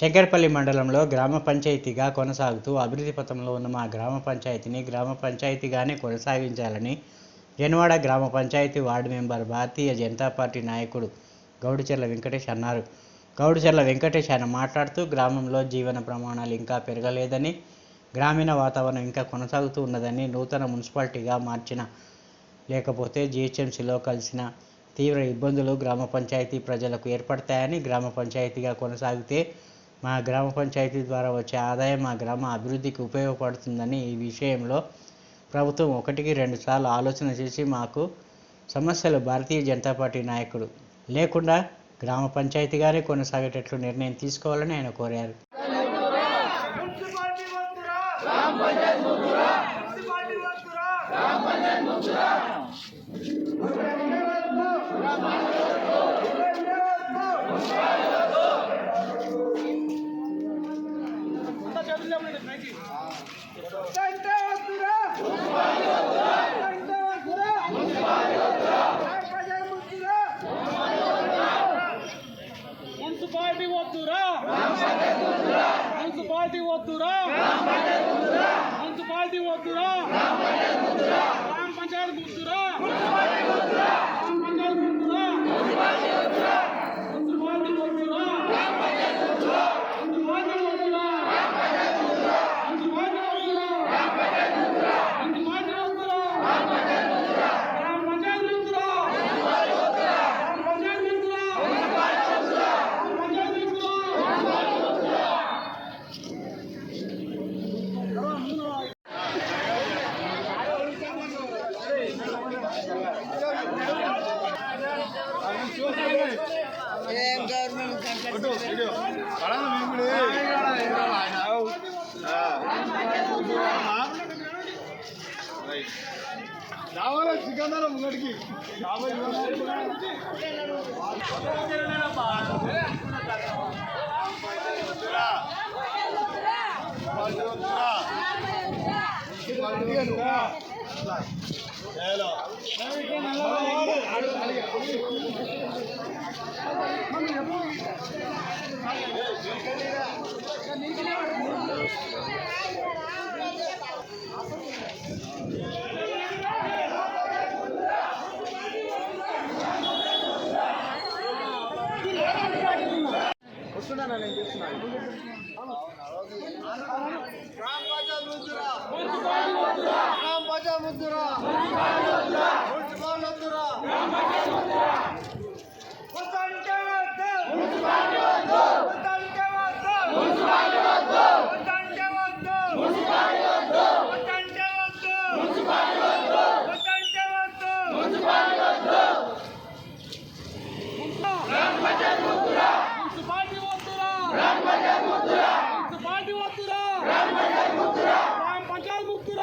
శంకర్పల్లి మండలంలో గ్రామ పంచాయతీగా కొనసాగుతూ అభివృద్ధి పథంలో ఉన్న మా గ్రామ పంచాయతీని గ్రామ పంచాయతీగానే కొనసాగించాలని జన్వాడ గ్రామ panchayat ward member Bharatiya Janata party నాయకుడు గౌడుచెర్ల వెంకటేష్ అన్నారు. గౌడుచెర్ల వెంకటేష్ ఆయన మాట్లాడుతూ గ్రామంలో జీవన ప్రమాణాలు ఇంకా పెరగలేదని, గ్రామీణ వాతావరణం ఇంకా కొనసాగుతూ ఉన్నదని, నూతన మున్సిపాలిటీగా మార్చిన లేకపోతే జీహెచ్ఎంసీలో కలిసిన తీవ్ర ఇబ్బందులు గ్రామ పంచాయతీ ప్రజలకు ఏర్పడతాయని, గ్రామ పంచాయతీగా కొనసాగితే మా గ్రామ పంచాయతీ ద్వారా వచ్చే ఆదాయం మా గ్రామ అభివృద్ధికి ఉపయోగపడుతుందని, ఈ విషయంలో ప్రభుత్వం 1-2 సార్లు ఆలోచన చేసి మాకు సమస్యలు భారతీయ జనతా పార్టీ నాయకుడు లేకుండా గ్రామ పంచాయతీగానే కొనసాగేటట్లు నిర్ణయం తీసుకోవాలని ఆయన కోరారు. మున్సిపాలిటీ వద్దురా, మున్సిపాలిటీ వద్దురా, మున్సిపాలిటీ వద్దురా, గ్రామ పంచాయతీ వద్దురా, గ్రామ పంచాయతీ వద్దురా, మున్సిపాలిటీ వద్దురా, మున్సిపాలిటీ వద్దురా, మున్సిపాలిటీ వద్దురా, మున్సిపాలిటీ వద్దురా, గ్రామ పంచాయతీ వద్దురా, రావాలా సికందర ముంగడికి వస్తున్నాను నేను చూస్తున్నాను. మున్సిపాలిటీ వద్దురా, గ్రామ పంచాయతీ ముద్దురా, గ్రామ పంచాయతీ ముద్దురా.